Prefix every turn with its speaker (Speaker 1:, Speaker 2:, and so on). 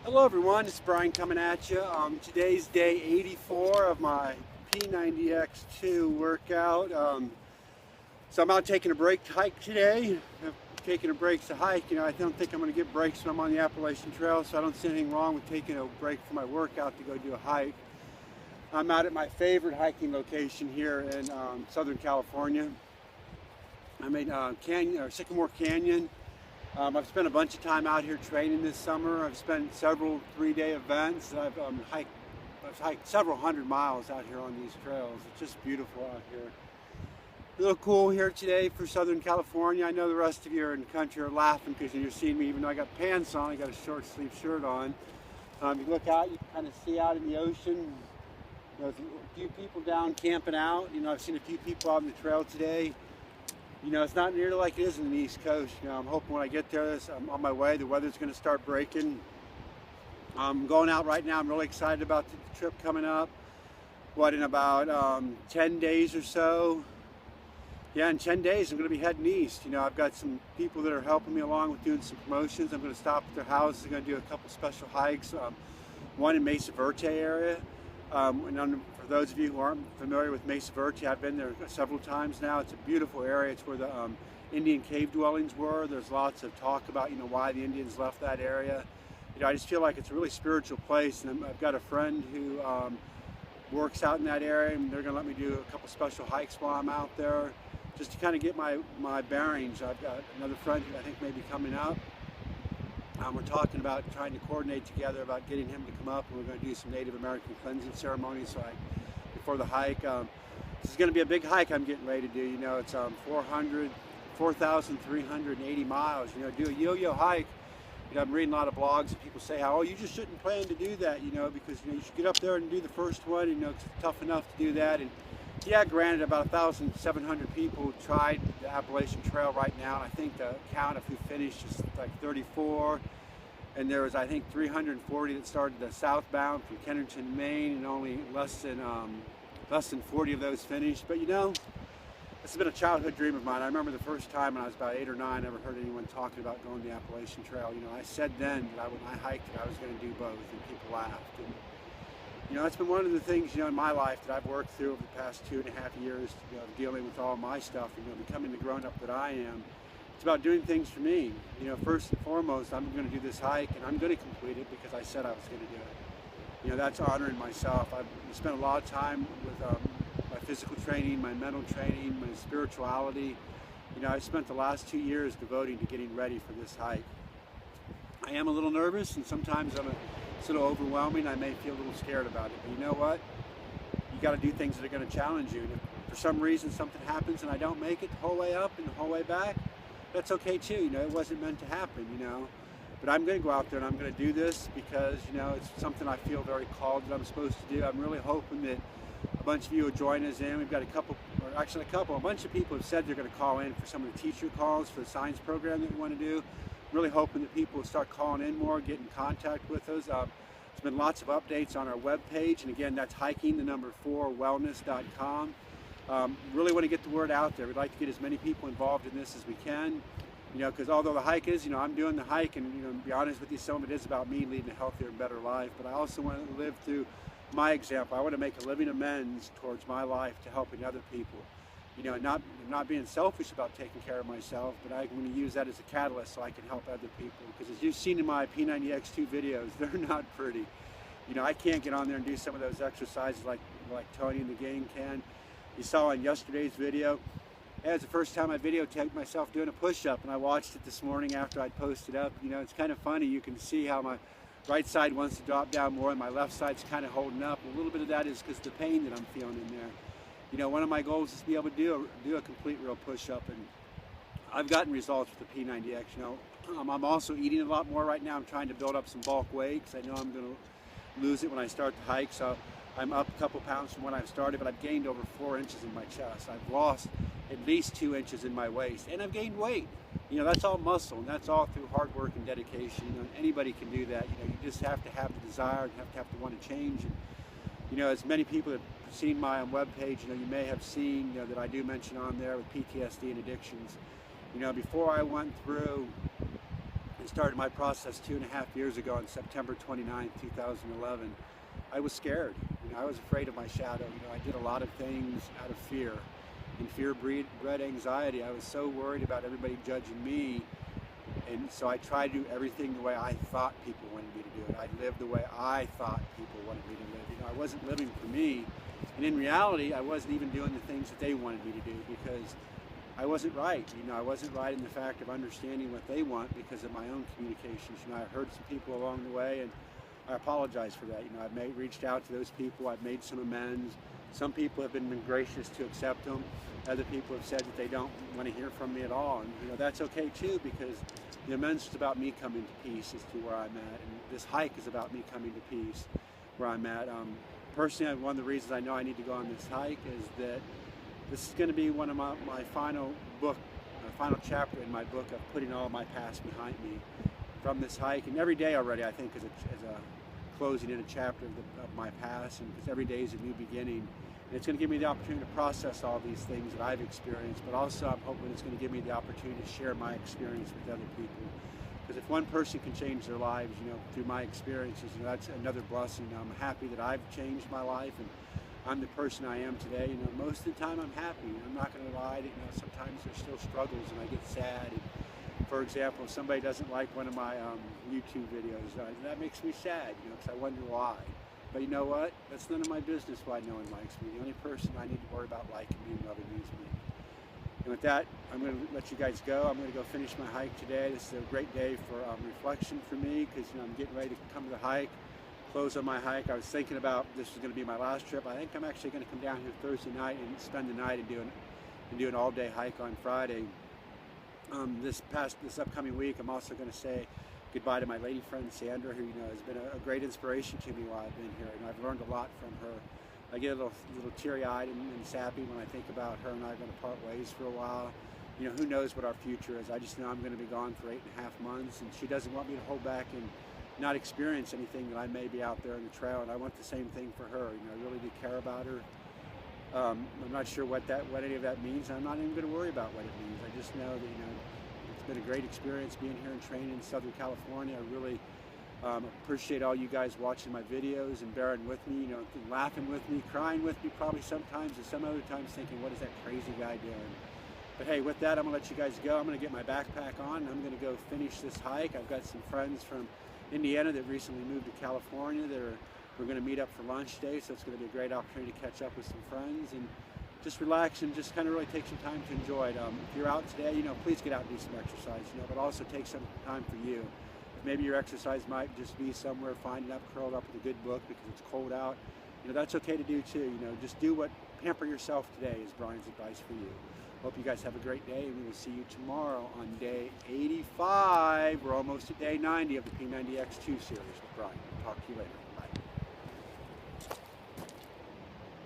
Speaker 1: Hello everyone, it's Brian coming at you. Today's day 84 of my P90X2 workout. So I'm out taking a break to hike today. I'm taking a break to hike. I don't think I'm going to get breaks when I'm on the Appalachian Trail, so I don't see anything wrong with taking a break from my workout to go do a hike. I'm out at my favorite hiking location here in Southern California. I'm at Sycamore Canyon. I've spent a bunch of time out here training this summer. I've spent several three-day events. I've hiked several hundred miles out here on these trails. It's just beautiful out here. A little cool here today for Southern California. I know the rest of you in the country are laughing because you're seeing me, even though I got pants on. I got a short sleeve shirt on. You look out, you can kind of see out in the ocean. There's a few people down camping out. I've seen a few people out on the trail today. It's not nearly like it is in the East Coast. I'm hoping when I get there, I'm on my way, the weather's going to start breaking. I'm going out right now. I'm really excited about the trip coming up. In about 10 days or so. Yeah, in 10 days I'm going to be heading east. I've got some people that are helping me along with doing some promotions. I'm going to stop at their houses. I'm going to do a couple special hikes. One in Mesa Verde area. For those of you who aren't familiar with Mesa Verde, I've been there several times now. It's a beautiful area. It's where the Indian cave dwellings were. There's lots of talk about why the Indians left that area. I just feel like it's a really spiritual place, and I've got a friend who works out in that area, and they're going to let me do a couple special hikes while I'm out there, just to kind of get my bearings. I've got another friend who I think may be coming up. We're talking about trying to coordinate together about getting him to come up, and we're going to do some Native American cleansing ceremonies before the hike. This is going to be a big hike I'm getting ready to do. It's 4,380 miles. Do a yo-yo hike. I'm reading a lot of blogs and people say how, you just shouldn't plan to do that, because you should get up there and do the first one. It's tough enough to do that. And yeah, granted, about 1,700 people tried the Appalachian Trail right now, and I think the count of who finished is like 34. And there was, I think, 340 that started the southbound from Kennerton, Maine, and only less than 40 of those finished. But this has been a childhood dream of mine. I remember the first time when I was about 8 or 9, I never heard anyone talking about going to the Appalachian Trail. I said then that when I hiked it, I was going to do both, and people laughed. And, that's been one of the things, in my life that I've worked through over the past 2.5 years, dealing with all my stuff, becoming the grown-up that I am. It's about doing things for me. First and foremost, I'm going to do this hike, and I'm going to complete it because I said I was going to do it. That's honoring myself. I've spent a lot of time with my physical training, my mental training, my spirituality. I've spent the last 2 years devoting to getting ready for this hike. I am a little nervous, and sometimes it's a little overwhelming. I may feel a little scared about it, but you know what? You got to do things that are going to challenge you. And if for some reason something happens and I don't make it the whole way up and the whole way back, that's okay too. It wasn't meant to happen. But I'm going to go out there and I'm going to do this because it's something I feel very called that I'm supposed to do. I'm really hoping that a bunch of you will join us in. We've got a bunch of people have said they're going to call in for some of the teacher calls for the science program that we want to do. Really hoping that people will start calling in more, get in contact with us. There's been lots of updates on our webpage, and again, that's hiking4wellness.com. Really want to get the word out there. We'd like to get as many people involved in this as we can, because although the hike is, I'm doing the hike, and to be honest with you, some of it is about me leading a healthier and better life, but I also want to live through my example. I want to make a living amends towards my life to helping other people. Not being selfish about taking care of myself, but I'm going to use that as a catalyst so I can help other people. Because as you've seen in my P90X2 videos, they're not pretty. I can't get on there and do some of those exercises like Tony and the gang can. You saw in yesterday's video, it was the first time I videotaped myself doing a push-up, and I watched it this morning after I'd posted up. It's kind of funny. You can see how my right side wants to drop down more, and my left side's kind of holding up. A little bit of that is because of the pain that I'm feeling in there. One of my goals is to be able to do a complete real push-up, and I've gotten results with the P90X. I'm also eating a lot more right now. I'm trying to build up some bulk weight because I know I'm going to lose it when I start the hike. So I'm up a couple pounds from when I started, but I've gained over 4 inches in my chest. I've lost at least 2 inches in my waist, and I've gained weight. That's all muscle, and that's all through hard work and dedication. Anybody can do that. You just have to have the desire and have to want to change. And, as many people that have seen my webpage, you may have seen that I do mention on there with PTSD and addictions. Before I went through started my process 2.5 years ago on September 29, 2011. I was scared. I was afraid of my shadow. I did a lot of things out of fear, and fear bred anxiety. I was so worried about everybody judging me, and so I tried to do everything the way I thought people wanted me to do it. I lived the way I thought people wanted me to live. I wasn't living for me, and in reality, I wasn't even doing the things that they wanted me to do because I wasn't right. I wasn't right in the fact of understanding what they want because of my own communications. I hurt some people along the way, and I apologize for that. I've reached out to those people. I've made some amends. Some people have been gracious to accept them. Other people have said that they don't want to hear from me at all, and that's okay too, because the amends is about me coming to peace as to where I'm at, and this hike is about me coming to peace where I'm at. Personally, one of the reasons I know I need to go on this hike is that this is going to be one of my final chapter in my book of putting all my past behind me from this hike. And every day already, I think, is a closing in a chapter of my past, and because every day is a new beginning. And it's going to give me the opportunity to process all these things that I've experienced, but also I'm hoping it's going to give me the opportunity to share my experience with other people. Because if one person can change their lives, through my experiences, that's another blessing. I'm happy that I've changed my life, and I'm the person I am today. Most of the time I'm happy. I'm not going to lie. Sometimes there's still struggles, and I get sad. And for example, if somebody doesn't like one of my YouTube videos, that makes me sad, because I wonder why. But you know what? That's none of my business why no one likes me. The only person I need to worry about liking me and loving me is me. And with that, I'm going to let you guys go. I'm going to go finish my hike today. This is a great day for reflection for me, because I'm getting ready to come to the hike, close on my hike. I was thinking about this was going to be my last trip. I think I'm actually going to come down here Thursday night and spend the night and do an all-day hike on Friday. This upcoming week, I'm also going to say goodbye to my lady friend Sandra, who has been a great inspiration to me while I've been here, and I've learned a lot from her. I get a little teary-eyed and sappy when I think about her and I are going to part ways for a while. Who knows what our future is. I just know I'm going to be gone for 8.5 months, and she doesn't want me to hold back and not experience anything that I may be out there on the trail, and I want the same thing for her. I really do care about her. I'm not sure what any of that means. I'm not even going to worry about what it means. I just know that it's been a great experience being here and training in Southern California. I really appreciate all you guys watching my videos and bearing with me, laughing with me, crying with me probably sometimes, and some other times thinking, what is that crazy guy doing? But hey, with that, I'm going to let you guys go. I'm going to get my backpack on, and I'm going to go finish this hike. I've got some friends from Indiana that recently moved to California. We're going to meet up for lunch today, so it's going to be a great opportunity to catch up with some friends and just relax and just kind of really take some time to enjoy it. If you're out today, please get out and do some exercise, but also take some time for you. Maybe your exercise might just be somewhere finding up, curled up with a good book because it's cold out. That's okay to do too. Just pamper yourself today is Brian's advice for you. Hope you guys have a great day, and we will see you tomorrow on day 85. We're almost at day 90 of the P90X2 series with Brian. Talk to you later.